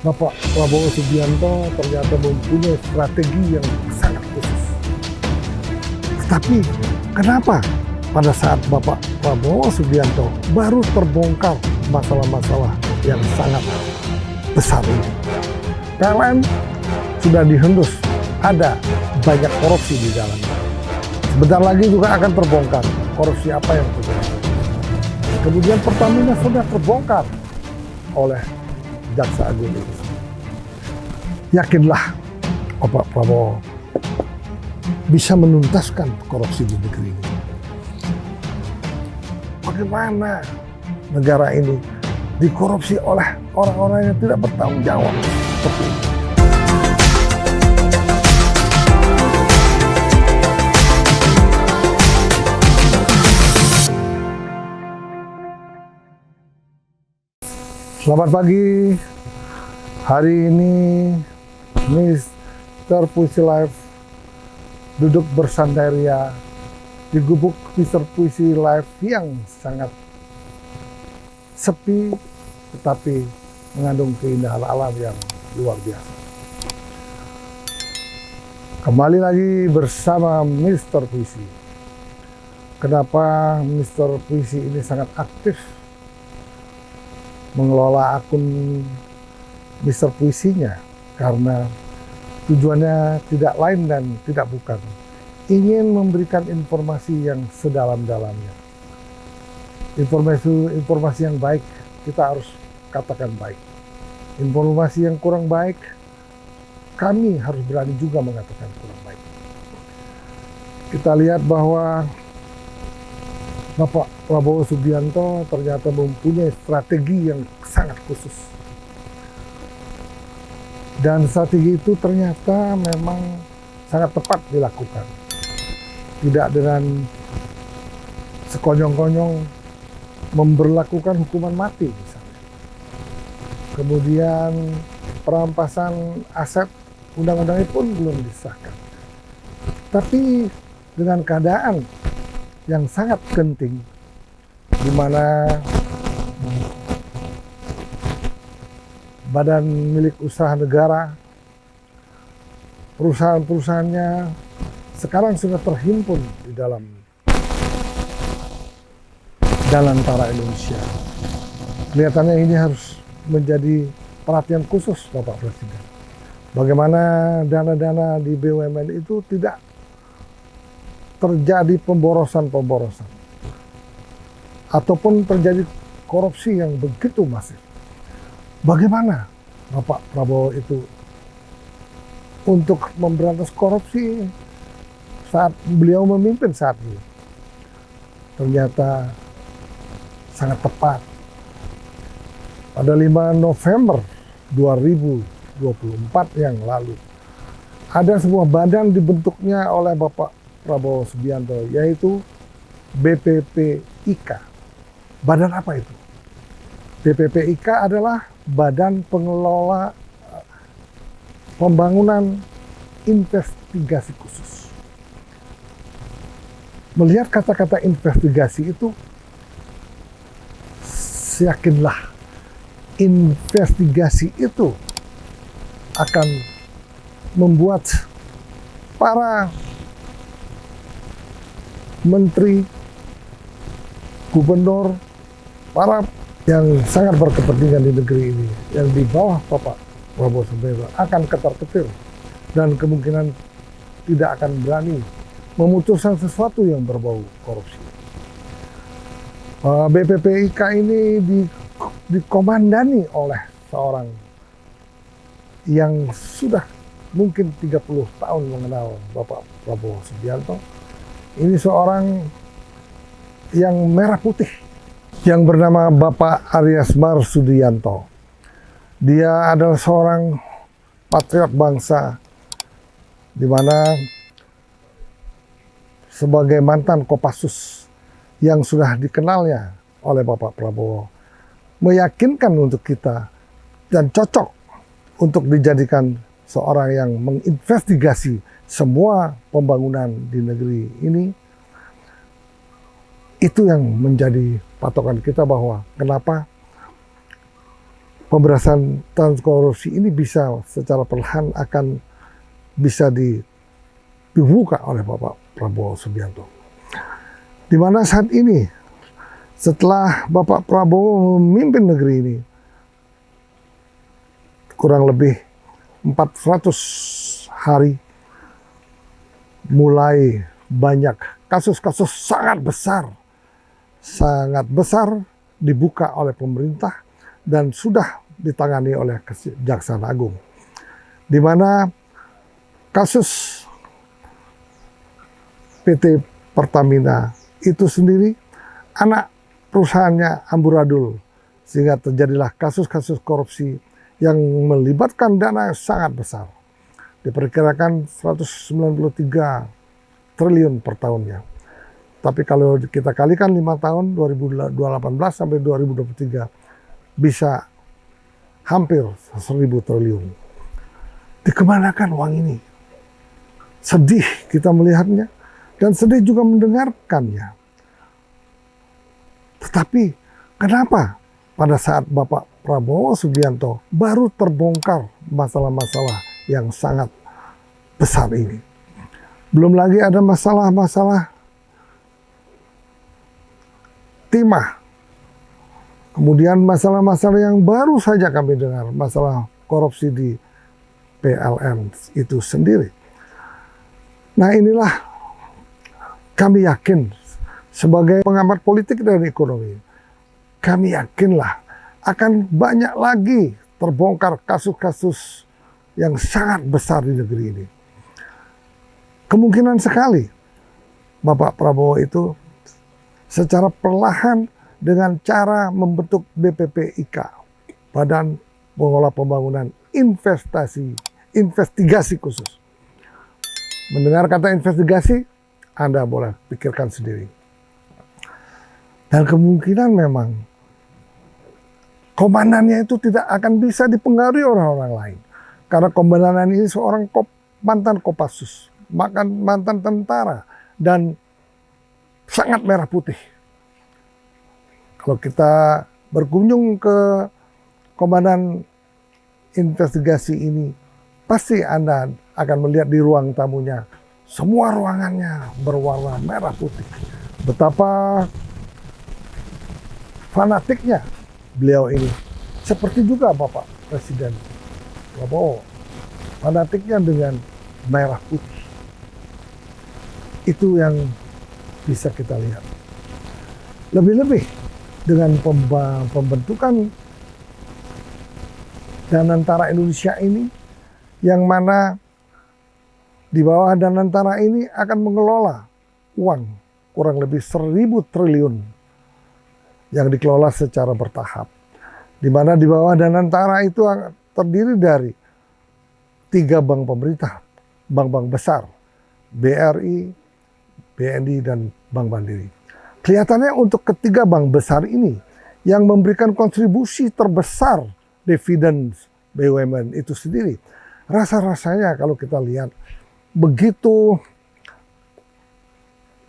Bapak Prabowo Subianto ternyata mempunyai strategi yang sangat khusus. Tetapi kenapa pada saat Bapak Prabowo Subianto baru terbongkar masalah-masalah yang sangat besar ini? PLN sudah dihembus, ada banyak korupsi di dalamnya. Sebentar lagi juga akan terbongkar korupsi apa yang terjadi. Kemudian Pertamina sudah terbongkar oleh Jaksa Agung itu. Yakinlah Bapak Prabowo bisa menuntaskan korupsi di negeri ini. Bagaimana negara ini dikorupsi oleh orang-orang yang tidak bertanggung jawab seperti ini? Selamat pagi. Hari ini Mr. Puisi Live duduk bersantai ria di gubuk Mr. Puisi Live yang sangat sepi tetapi mengandung keindahan alam yang luar biasa. Kembali lagi bersama Mr. Puisi. Kenapa Mr. Puisi ini sangat aktif mengelola akun Mr. Puisinya? Karena tujuannya tidak lain dan tidak bukan ingin memberikan informasi yang sedalam-dalamnya. Informasi yang baik kita harus katakan baik. Informasi yang kurang baik kami harus berani juga mengatakan kurang baik. Kita lihat bahwa Bapak Prabowo Subianto ternyata mempunyai strategi yang sangat khusus. Dan strategi itu ternyata memang sangat tepat dilakukan. Tidak dengan sekonyong-konyong memberlakukan hukuman mati misalnya. Kemudian perampasan aset, undang-undangnya pun belum disahkan. Tapi dengan keadaan yang sangat genting, di mana badan milik usaha negara, perusahaan-perusahaannya sekarang sudah terhimpun di dalam Dalantara Indonesia. Kelihatannya ini harus menjadi perhatian khusus Bapak Presiden. Bagaimana dana-dana di BUMN itu tidak terjadi pemborosan ataupun terjadi korupsi yang begitu masif. Bagaimana Bapak Prabowo itu untuk memberantas korupsi saat beliau memimpin saat ini? Ternyata sangat tepat. Pada 5 November 2024 yang lalu, ada sebuah badan dibentuknya oleh Bapak Prabowo Subianto, yaitu BPPIK. Badan apa itu? BPPIK adalah Badan Pengelola Pembangunan Investigasi Khusus. Melihat kata-kata investigasi itu, yakinlah investigasi itu akan membuat para menteri, gubernur, para yang sangat berkepentingan di negeri ini, yang di bawah Bapak Prabowo Subianto akan ketar-ketir dan kemungkinan tidak akan berani memutuskan sesuatu yang berbau korupsi. BPPIK ini dikomandani oleh seorang yang sudah mungkin 30 tahun mengenal Bapak Prabowo Subianto. Ini seorang yang merah putih yang bernama Bapak Aryas Marsudianto. Dia adalah seorang patriot bangsa, di mana sebagai mantan Kopassus yang sudah dikenalnya oleh Bapak Prabowo, meyakinkan untuk kita dan cocok untuk dijadikan seorang yang menginvestigasi semua pembangunan di negeri ini. Itu yang menjadi patokan kita bahwa kenapa pemberantasan korupsi ini bisa secara perlahan akan bisa dibuka oleh Bapak Prabowo Subianto. Di mana saat ini setelah Bapak Prabowo memimpin negeri ini kurang lebih 400 hari, mulai banyak kasus-kasus sangat besar dibuka oleh pemerintah dan sudah ditangani oleh Kejaksaan Agung, di mana kasus PT Pertamina itu sendiri anak perusahaannya amburadul, sehingga terjadilah kasus-kasus korupsi yang melibatkan dana yang sangat besar, diperkirakan 193 triliun per tahunnya. Tapi kalau kita kalikan 5 tahun, 2018 sampai 2023, bisa hampir 1.000 triliun. Dikemanakan uang ini? Sedih kita melihatnya, dan sedih juga mendengarkannya. Tetapi kenapa pada saat Bapak Prabowo Subianto baru terbongkar masalah-masalah yang sangat besar ini? Belum lagi ada masalah-masalah timah. Kemudian masalah-masalah yang baru saja kami dengar, masalah korupsi di PLN itu sendiri. Nah, inilah kami yakin sebagai pengamat politik dan ekonomi, kami yakinlah akan banyak lagi terbongkar kasus-kasus yang sangat besar di negeri ini. Kemungkinan sekali Bapak Prabowo itu secara perlahan dengan cara membentuk BPPIK, Badan Pengelola Pembangunan Investigasi Khusus. Mendengar kata investigasi, Anda boleh pikirkan sendiri. Dan kemungkinan memang komandannya itu tidak akan bisa dipengaruhi orang-orang lain. Karena komandan ini seorang mantan Kopassus, mantan tentara, dan sangat merah putih. Kalau kita berkunjung ke komandan investigasi ini, pasti Anda akan melihat di ruang tamunya, semua ruangannya berwarna merah putih. Betapa fanatiknya beliau ini. Seperti juga Bapak Presiden Prabowo, fanatiknya dengan merah putih. Itu yang bisa kita lihat. Lebih-lebih dengan pembentukan Danantara Indonesia ini, yang mana di bawah Danantara ini akan mengelola uang kurang lebih 1.000 triliun yang dikelola secara bertahap. Di mana di bawah Danantara itu terdiri dari 3 bank pemerintah, bank-bank besar, BRI, BNI, dan Bank Mandiri. Kelihatannya untuk ketiga bank besar ini yang memberikan kontribusi terbesar dividen BUMN itu sendiri. Rasa-rasanya kalau kita lihat begitu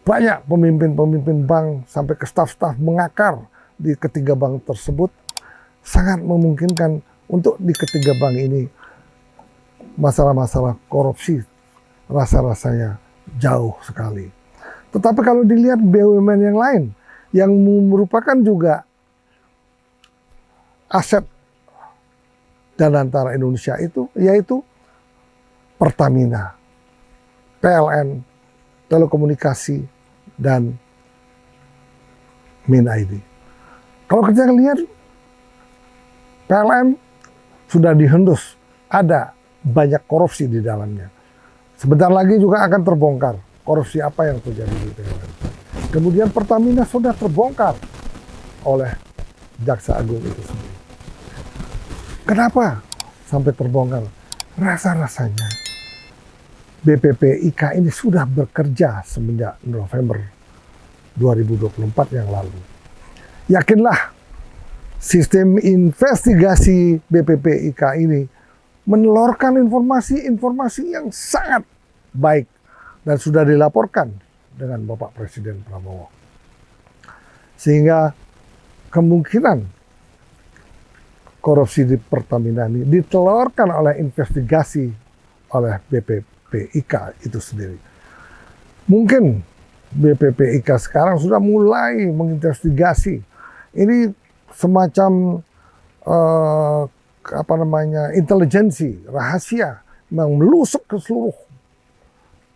banyak pemimpin-pemimpin bank sampai ke staf-staf mengakar di ketiga bank tersebut, sangat memungkinkan untuk di ketiga bank ini masalah-masalah korupsi rasa-rasanya jauh sekali. Tetapi kalau dilihat BUMN yang lain yang merupakan juga aset Danantara Indonesia itu, yaitu Pertamina, PLN, Telekomunikasi, dan MinID. Kalau kita lihat PLN sudah dihendus, ada banyak korupsi di dalamnya. Sebentar lagi juga akan terbongkar korupsi apa yang terjadi di PLN. Kemudian Pertamina sudah terbongkar oleh Jaksa Agung itu sendiri. Kenapa sampai terbongkar? Rasa-rasanya BPPIK ini sudah bekerja semenjak November 2024 yang lalu. Yakinlah sistem investigasi BPPIK ini menelurkan informasi-informasi yang sangat baik dan sudah dilaporkan dengan Bapak Presiden Prabowo. Sehingga kemungkinan korupsi di Pertamina ini ditelurkan oleh investigasi oleh BPPIK itu sendiri. Mungkin BPPIK sekarang sudah mulai menginvestigasi. Ini semacam intelijensi rahasia yang melusuk ke seluruh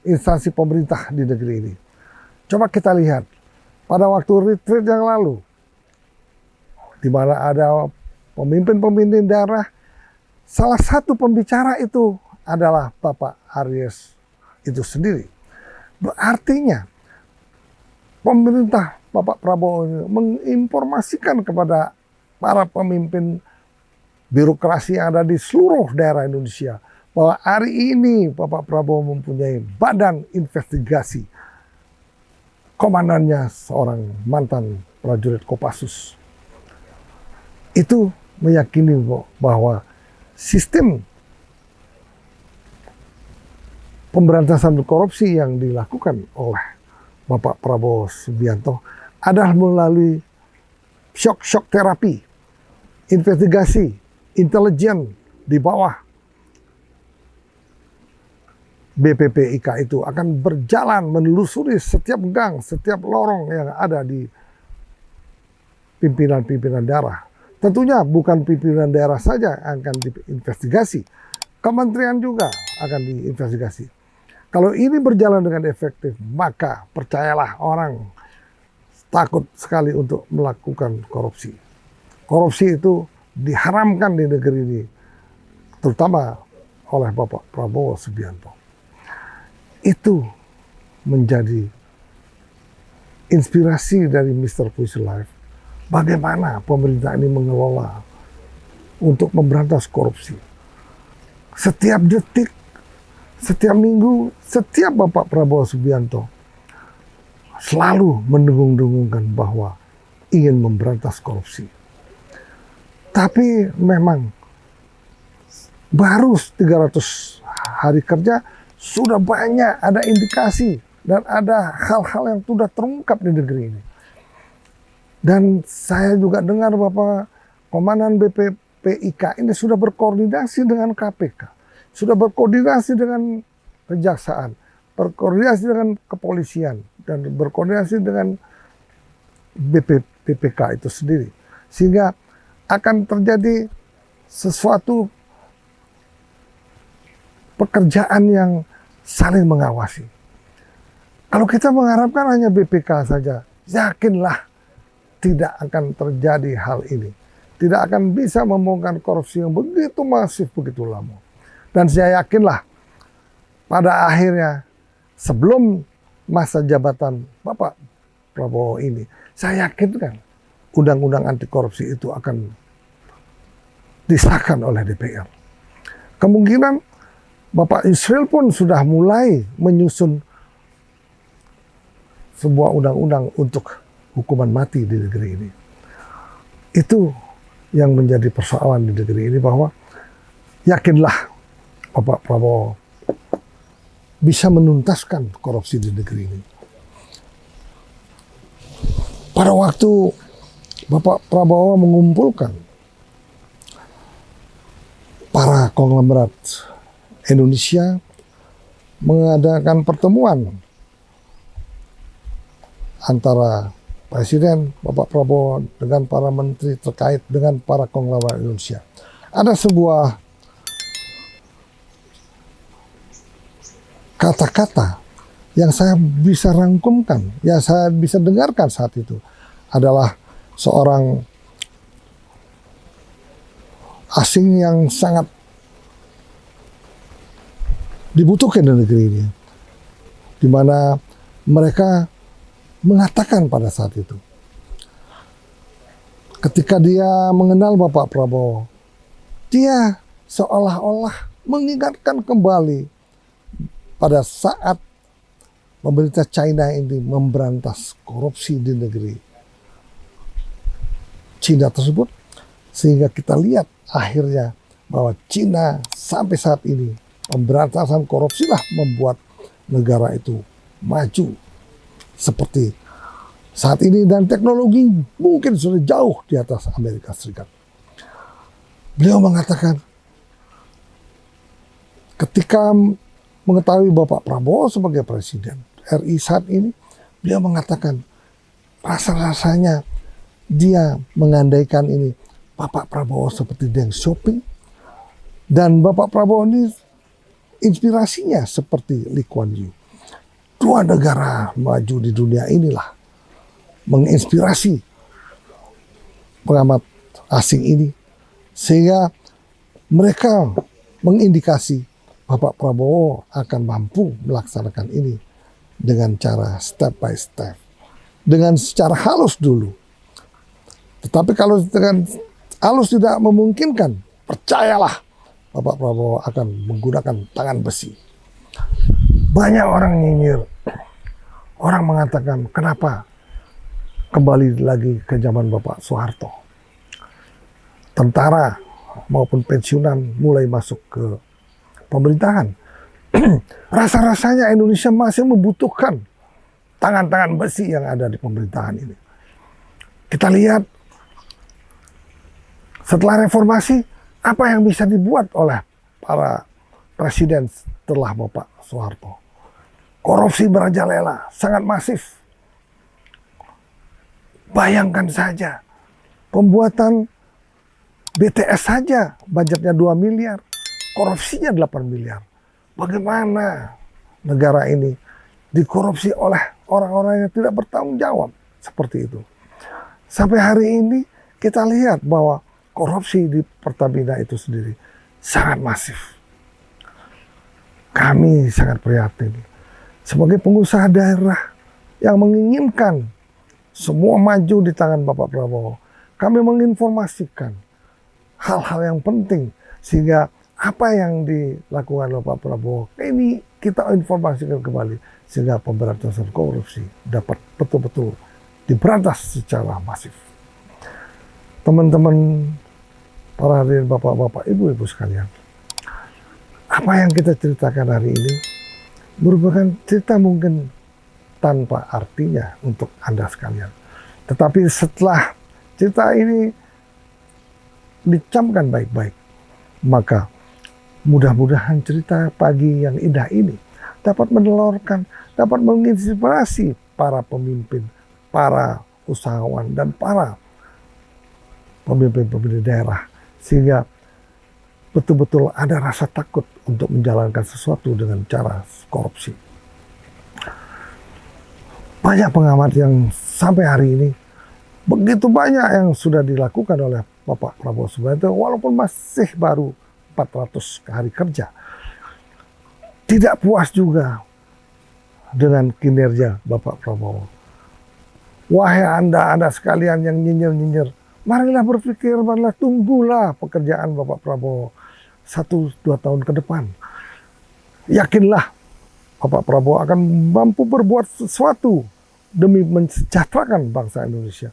instansi pemerintah di negeri ini. Coba kita lihat pada waktu retreat yang lalu, di mana ada pemimpin-pemimpin daerah, salah satu pembicara itu adalah Bapak Aries itu sendiri. Artinya pemerintah Bapak Prabowo ini menginformasikan kepada para pemimpin birokrasi yang ada di seluruh daerah Indonesia bahwa hari ini Bapak Prabowo mempunyai badan investigasi. Komandannya seorang mantan prajurit Kopassus. Itu meyakini bahwa sistem pemberantasan korupsi yang dilakukan oleh Bapak Prabowo Subianto adalah melalui shock terapi, investigasi, intelijen di bawah BPPIK itu akan berjalan menelusuri setiap gang, setiap lorong yang ada di pimpinan-pimpinan daerah. Tentunya bukan pimpinan daerah saja yang akan diinvestigasi, kementerian juga akan diinvestigasi. Kalau ini berjalan dengan efektif, maka percayalah orang takut sekali untuk melakukan korupsi. Korupsi itu diharamkan di negeri ini, terutama oleh Bapak Prabowo Subianto. Itu menjadi inspirasi dari Mr. Puisi Live. Bagaimana pemerintah ini mengelola untuk memberantas korupsi. Setiap detik, setiap minggu, setiap Bapak Prabowo Subianto selalu mendengung-dengungkan bahwa ingin memberantas korupsi. Tapi memang baru 300 hari kerja sudah banyak ada indikasi dan ada hal-hal yang sudah terungkap di negeri ini. Dan saya juga dengar Bapak Komandan BPPIK ini sudah berkoordinasi dengan KPK, sudah berkoordinasi dengan kejaksaan, berkoordinasi dengan kepolisian, dan berkoordinasi dengan BPPIK itu sendiri. Sehingga akan terjadi sesuatu pekerjaan yang saling mengawasi. Kalau kita mengharapkan hanya BPK saja, yakinlah tidak akan terjadi hal ini. Tidak akan bisa membongkar korupsi yang begitu masif, begitu lama. Dan saya yakinlah pada akhirnya sebelum masa jabatan Bapak Prabowo ini, saya yakinkan undang-undang anti korupsi itu akan disahkan oleh DPR. Kemungkinan Bapak Yusril pun sudah mulai menyusun sebuah undang-undang untuk hukuman mati di negeri ini. Itu yang menjadi persoalan di negeri ini, bahwa yakinlah Bapak Prabowo bisa menuntaskan korupsi di negeri ini. Pada waktu Bapak Prabowo mengumpulkan para konglomerat Indonesia, mengadakan pertemuan antara Presiden Bapak Prabowo dengan para menteri terkait dengan para konglomerat Indonesia. Ada sebuah kata-kata yang saya bisa rangkumkan, yang saya bisa dengarkan saat itu adalah seorang asing yang sangat dibutuhkan di negeri ini, di mana mereka mengatakan pada saat itu, ketika dia mengenal Bapak Prabowo, dia seolah-olah mengingatkan kembali pada saat pemerintah China ini memberantas korupsi di negeri China tersebut, sehingga kita lihat akhirnya bahwa China sampai saat ini pemberantasan korupsi lah membuat negara itu maju seperti saat ini, dan teknologi mungkin sudah jauh di atas Amerika Serikat. Beliau mengatakan, ketika mengetahui Bapak Prabowo sebagai Presiden RI saat ini, beliau mengatakan rasa-rasanya dia mengandaikan ini Bapak Prabowo seperti Deng Xiaoping, dan Bapak Prabowo ini inspirasinya seperti Lee Kuan Yew. Dua negara maju di dunia inilah menginspirasi pengamat asing ini, sehingga mereka mengindikasi Bapak Prabowo akan mampu melaksanakan ini dengan cara step by step, dengan secara halus dulu. Tetapi kalau dengan halus tidak memungkinkan, percayalah Bapak Prabowo akan menggunakan tangan besi. Banyak orang nyinyir, orang mengatakan kenapa kembali lagi ke zaman Bapak Soeharto. Tentara maupun pensiunan mulai masuk ke pemerintahan. Rasa-rasanya Indonesia masih membutuhkan tangan-tangan besi yang ada di pemerintahan ini. Kita lihat setelah reformasi, apa yang bisa dibuat oleh para presiden setelah Bapak Soeharto. Korupsi merajalela, sangat masif. Bayangkan saja, pembuatan BTS saja budgetnya 2 miliar, korupsinya 8 miliar. Bagaimana negara ini dikorupsi oleh orang-orang yang tidak bertanggung jawab seperti itu. Sampai hari ini kita lihat bahwa korupsi di Pertamina itu sendiri sangat masif. Kami sangat prihatin sebagai pengusaha daerah yang menginginkan semua maju di tangan Bapak Prabowo. Kami menginformasikan hal-hal yang penting sehingga apa yang dilakukan oleh Pak Prabowo ini kita informasikan kembali sehingga pemberantasan korupsi dapat betul-betul diberantas secara masif. Teman-teman, para hadirin bapak-bapak, ibu-ibu sekalian, apa yang kita ceritakan hari ini merupakan cerita mungkin tanpa artinya untuk Anda sekalian. Tetapi setelah cerita ini dicamkan baik-baik, maka mudah-mudahan cerita pagi yang indah ini dapat menelurkan, dapat menginspirasi para pemimpin, para usahawan, dan para pemimpin-pemimpin daerah, sehingga betul-betul ada rasa takut untuk menjalankan sesuatu dengan cara korupsi. Banyak pengamat yang sampai hari ini, begitu banyak yang sudah dilakukan oleh Bapak Prabowo Subianto, walaupun masih baru 400 hari kerja, tidak puas juga dengan kinerja Bapak Prabowo. Wahai Anda sekalian yang nyinyir-nyinyir, marilah berpikir, marilah tunggulah pekerjaan Bapak Prabowo 1-2 tahun ke depan. Yakinlah Bapak Prabowo akan mampu berbuat sesuatu demi mensejahterakan bangsa Indonesia,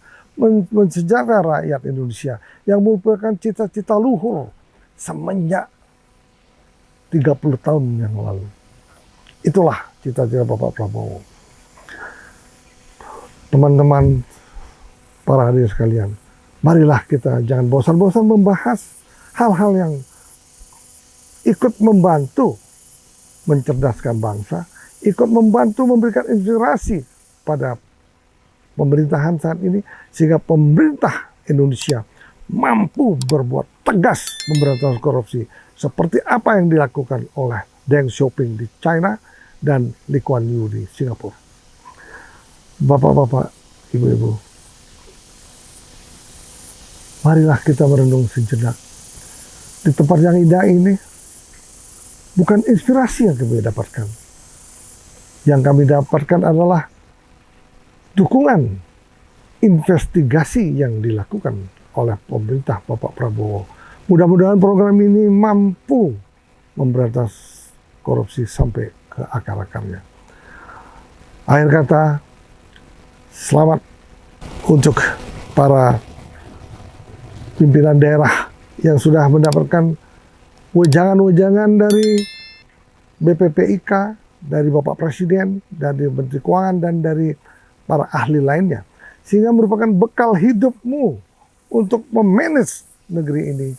mensejahterakan rakyat Indonesia yang merupakan cita-cita luhur semenjak 30 tahun yang lalu. Itulah cita-cita Bapak Prabowo. Teman-teman, para hadirin sekalian, marilah kita jangan bosan-bosan membahas hal-hal yang ikut membantu mencerdaskan bangsa, ikut membantu memberikan inspirasi pada pemerintahan saat ini, sehingga pemerintah Indonesia mampu berbuat tegas memberantas korupsi seperti apa yang dilakukan oleh Deng Xiaoping di China dan Lee Kuan Yew di Singapura. Bapak-bapak, ibu-ibu, marilah kita merenung sejenak. Di tempat yang indah ini, bukan inspirasi yang kami dapatkan. Yang kami dapatkan adalah dukungan investigasi yang dilakukan oleh pemerintah Bapak Prabowo. Mudah-mudahan program ini mampu memberantas korupsi sampai ke akar-akarnya. Akhir kata, selamat untuk para pimpinan daerah yang sudah mendapatkan wejangan-wejangan dari BPPIK, dari Bapak Presiden, dari Menteri Keuangan, dan dari para ahli lainnya. Sehingga merupakan bekal hidupmu untuk memanage negeri ini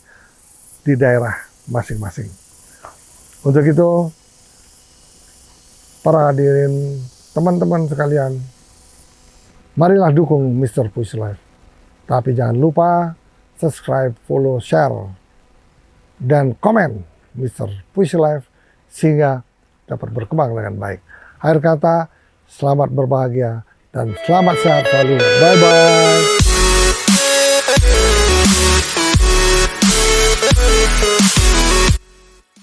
di daerah masing-masing. Untuk itu, para hadirin teman-teman sekalian, marilah dukung Mr. Puisi Life. Tapi jangan lupa subscribe, follow, share, dan komen Mr. Puisi Life sehingga dapat berkembang dengan baik. Akhir kata, selamat berbahagia dan selamat sehat selalu. Bye-bye.